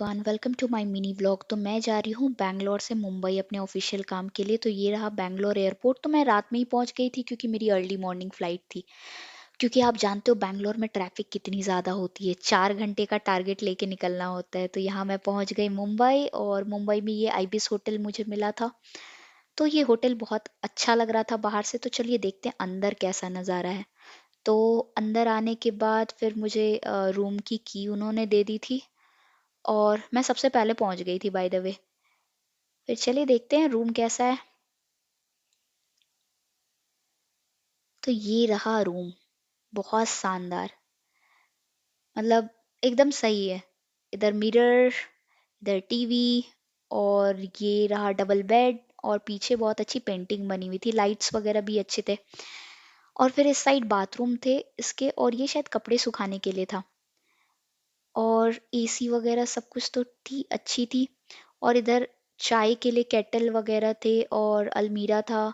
Everyone, welcome to my mini vlog. तो मैं जा रही हूँ बैंगलोर से मुंबई अपने ऑफिशियल काम के लिए। तो ये रहा बैंगलोर एयरपोर्ट। तो मैं रात में ही पहुँच गई थी क्योंकि मेरी अर्ली मॉर्निंग फ्लाइट थी। क्योंकि आप जानते हो बैंगलोर में ट्रैफिक कितनी ज़्यादा होती है, 4 घंटे का टारगेट लेके निकलना होता है। तो यहाँ मैं पहुँच गई मुंबई, और मुंबई में ये आइबिस होटल मुझे मिला था। तो ये होटल बहुत अच्छा लग रहा था बाहर से। तो चलिए देखते हैं अंदर कैसा नज़ारा है। तो अंदर आने के बाद फिर मुझे रूम की की उन्होंने दे दी थी, और मैं सबसे पहले पहुंच गई थी बाय द वे। फिर चलिए देखते हैं रूम कैसा है। तो ये रहा रूम, बहुत शानदार, मतलब एकदम सही है। इधर मिरर, इधर टीवी, और ये रहा डबल बेड, और पीछे बहुत अच्छी पेंटिंग बनी हुई थी, लाइट्स वगैरह भी अच्छे थे। और फिर इस साइड बाथरूम थे इसके, और ये शायद कपड़े सुखाने के लिए था। और एसी वगैरह सब कुछ तो अच्छी थी। और इधर चाय के लिए केटल वगैरह थे, और अलमीरा था।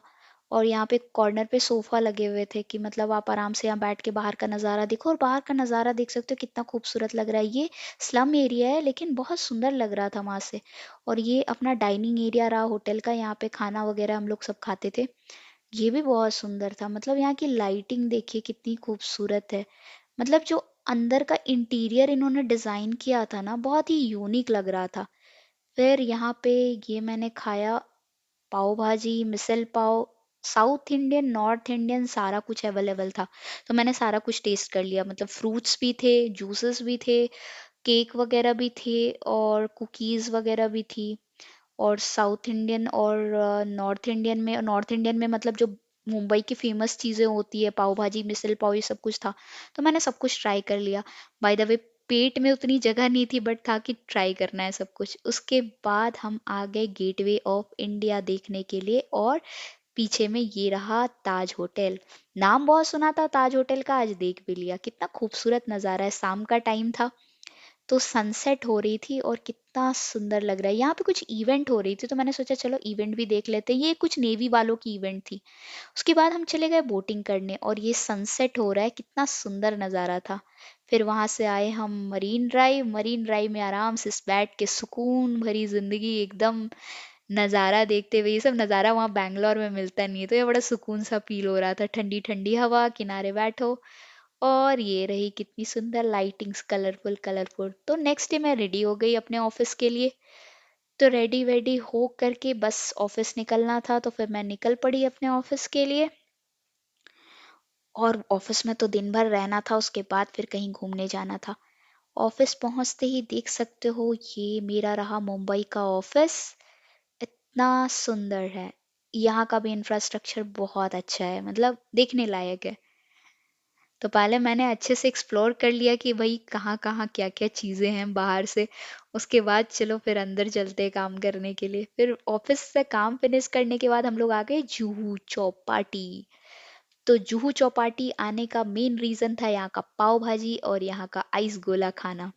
और यहाँ पे कॉर्नर पे सोफा लगे हुए थे कि मतलब आप आराम से यहाँ बैठ के बाहर का नज़ारा देखो। और बाहर का नज़ारा देख सकते हो कितना खूबसूरत लग रहा है। ये स्लम एरिया है लेकिन बहुत सुंदर लग रहा था वहां से। और ये अपना डाइनिंग एरिया रहा होटल का, यहाँ पे खाना वगैरह हम लोग सब खाते थे। ये भी बहुत सुंदर था, मतलब यहाँ की लाइटिंग देखिए कितनी खूबसूरत है। मतलब जो अंदर का इंटीरियर इन्होंने डिजाइन किया था ना, बहुत ही यूनिक लग रहा था। फिर यहाँ पे ये मैंने खाया, पाव भाजी, misal pav. South Indian, north Indian सारा कुछ अवेलेबल था। तो मैंने सारा कुछ टेस्ट कर लिया, मतलब फ्रूट्स भी थे, जूसेस भी थे, केक वगैरह भी थे, और कुकीज वगैरह भी थी। और साउथ इंडियन और नॉर्थ इंडियन में मतलब जो मुंबई की फेमस चीजें होती है, पाव भाजी, मिसल पाव, ये सब कुछ था। तो मैंने सब कुछ ट्राई कर लिया। बाय द वे, पेट में उतनी जगह नहीं थी, बट था कि ट्राई करना है सब कुछ। उसके बाद हम आ गए गेटवे ऑफ इंडिया देखने के लिए, और पीछे में ये रहा ताज होटल। नाम बहुत सुना था ताज होटल का, आज देख भी लिया। कितना खूबसूरत नज़ारा है, शाम का टाइम था, तो सनसेट हो रही थी, और कितना सुंदर लग रहा है। यहाँ पे कुछ इवेंट हो रही थी, तो मैंने सोचा चलो इवेंट भी देख लेते हैं। ये कुछ नेवी वालों की इवेंट थी। उसके बाद हम चले गए बोटिंग करने, और ये सनसेट हो रहा है, कितना सुंदर नज़ारा था। फिर वहां से आए हम मरीन ड्राइव। मरीन ड्राइव में आराम से बैठ के सुकून भरी जिंदगी एकदम नज़ारा देखते हुए। ये सब नज़ारा वहाँ बैंगलोर में मिलता नहीं है, तो ये बड़ा सुकून सा फील हो रहा था। ठंडी ठंडी हवा, किनारे बैठो, और ये रही कितनी सुंदर लाइटिंग्स, कलरफुल कलरफुल। तो नेक्स्ट डे मैं रेडी हो गई अपने ऑफिस के लिए। तो रेडी वेडी हो करके बस ऑफिस निकलना था, तो फिर मैं निकल पड़ी अपने ऑफिस के लिए। और ऑफिस में तो दिन भर रहना था, उसके बाद फिर कहीं घूमने जाना था। ऑफिस पहुंचते ही देख सकते हो, ये मेरा रहा मुंबई का ऑफिस। इतना सुंदर है। यहाँ का भी इंफ्रास्ट्रक्चर बहुत अच्छा है, मतलब देखने लायक है। तो पहले मैंने अच्छे से एक्सप्लोर कर लिया कि भाई कहाँ कहाँ क्या क्या चीज़ें हैं बाहर से। उसके बाद चलो फिर अंदर चलते हैं काम करने के लिए। फिर ऑफिस से काम फिनिश करने के बाद हम लोग आ गए जुहू चौपाटी। तो जुहू चौपाटी आने का मेन रीज़न था यहाँ का पाव भाजी और यहाँ का आइस गोला खाना।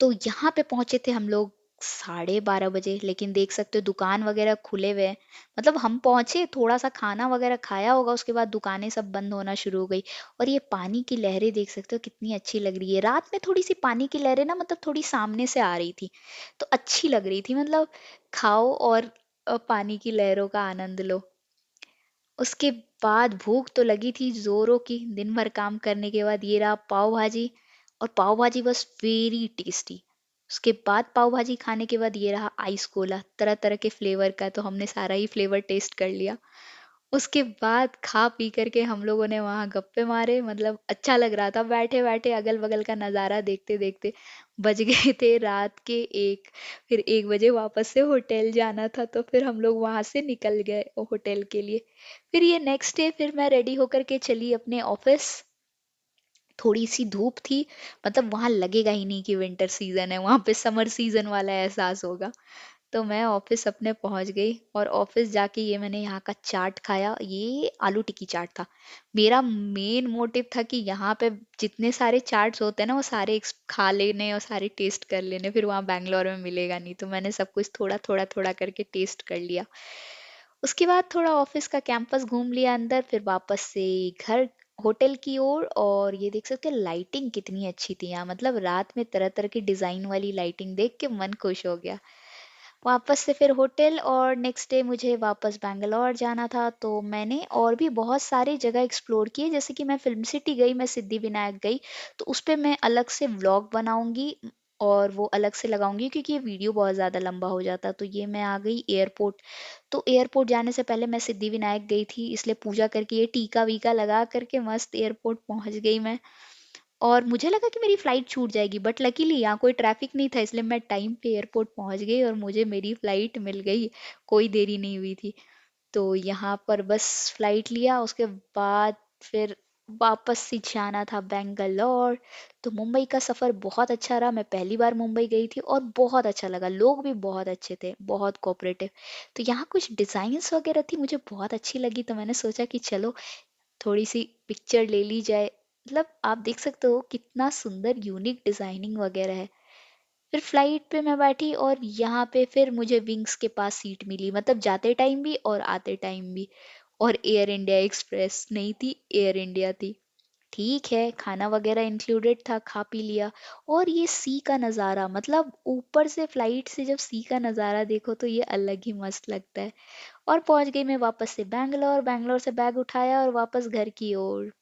तो यहाँ पे पहुंचे थे हम लोग 12:30 बजे, लेकिन देख सकते हो दुकान वगैरह खुले हुए हैं। मतलब हम पहुंचे, थोड़ा सा खाना वगैरह खाया होगा, उसके बाद दुकानें सब बंद होना शुरू हो गई। और ये पानी की लहरें देख सकते हो कितनी अच्छी लग रही है। रात में थोड़ी सी पानी की लहरें ना, मतलब थोड़ी सामने से आ रही थी, तो अच्छी लग रही थी। मतलब खाओ और पानी की लहरों का आनंद लो। उसके बाद भूख तो लगी थी जोरों की, दिन भर काम करने के बाद। ये रहा पाव भाजी, और पाव भाजी बस वेरी टेस्टी। उसके बाद पाव भाजी खाने के बाद ये रहा आइस कोला, तरह तरह के फ्लेवर का। तो हमने सारा ही फ्लेवर टेस्ट कर लिया। उसके बाद खा पी करके हम लोगों ने वहां गप्पे मारे। मतलब अच्छा लग रहा था बैठे बैठे अगल बगल का नजारा देखते देखते। बज गए थे रात के 1। फिर 1 बजे वापस से होटल जाना था, तो फिर हम लोग वहां से निकल गए होटल के लिए। फिर ये नेक्स्ट डे फिर मैं रेडी होकर के चली अपने ऑफिस। थोड़ी सी धूप थी, मतलब वहां लगेगा ही नहीं कि विंटर सीजन है, वहां पे समर सीजन वाला एहसास होगा। तो मैं ऑफिस अपने पहुंच गई, और ऑफिस जाके ये मैंने यहाँ का चाट खाया। ये आलू टिक्की चाट था। मेरा मेन मोटिव था कि यहाँ पे जितने सारे चाट्स होते हैं ना, वो सारे खा लेने और सारे टेस्ट कर लेने, फिर वहाँ बैंगलोर में मिलेगा नहीं। तो मैंने सब कुछ थोड़ा थोड़ा थोड़ा करके टेस्ट कर लिया। उसके बाद थोड़ा ऑफिस का कैंपस घूम लिया अंदर, फिर वापस से घर होटल की ओर। और ये देख सकते हैं लाइटिंग कितनी अच्छी थी यहाँ, मतलब रात में तरह तरह की डिजाइन वाली लाइटिंग देख के मन खुश हो गया। वापस से फिर होटल, और नेक्स्ट डे मुझे वापस बैंगलोर जाना था, तो मैंने और भी बहुत सारी जगह एक्सप्लोर किए, जैसे कि मैं फिल्म सिटी गई, मैं सिद्धि विनायक गई, तो उस पे मैं अलग से व्लॉग बनाऊंगी और वो अलग से लगाऊंगी, क्योंकि ये वीडियो बहुत ज़्यादा लंबा हो जाता। तो ये मैं आ गई एयरपोर्ट। तो एयरपोर्ट जाने से पहले मैं सिद्धि विनायक गई थी, इसलिए पूजा करके ये टीका वीका लगा करके मस्त एयरपोर्ट पहुंच गई मैं। और मुझे लगा कि मेरी फ्लाइट छूट जाएगी, बट लकीली यहाँ कोई ट्रैफिक नहीं था, इसलिए मैं टाइम पे एयरपोर्ट पहुंच गई और मुझे मेरी फ्लाइट मिल गई। कोई देरी नहीं हुई थी। तो यहाँ पर बस फ्लाइट लिया, उसके बाद फिर वापस से जाना था बेंगलोर। तो मुंबई का सफ़र बहुत अच्छा रहा, मैं पहली बार मुंबई गई थी और बहुत अच्छा लगा, लोग भी बहुत अच्छे थे, बहुत कोऑपरेटिव। तो यहाँ कुछ डिज़ाइंस वगैरह थी, मुझे बहुत अच्छी लगी, तो मैंने सोचा कि चलो थोड़ी सी पिक्चर ले ली जाए। मतलब आप देख सकते हो कितना सुंदर यूनिक डिजाइनिंग वगैरह है। फिर फ्लाइट पे मैं बैठी और यहाँ पे फिर मुझे विंग्स के पास सीट मिली, मतलब जाते टाइम भी और आते टाइम भी। और एयर इंडिया एक्सप्रेस नहीं थी, एयर इंडिया थी। ठीक है, खाना वगैरह इंक्लूडेड था, खा पी लिया। और ये सी का नज़ारा, मतलब ऊपर से फ्लाइट से जब सी का नज़ारा देखो तो ये अलग ही मस्त लगता है। और पहुंच गई मैं वापस से बैंगलोर, बैंगलोर से बैग उठाया और वापस घर की ओर।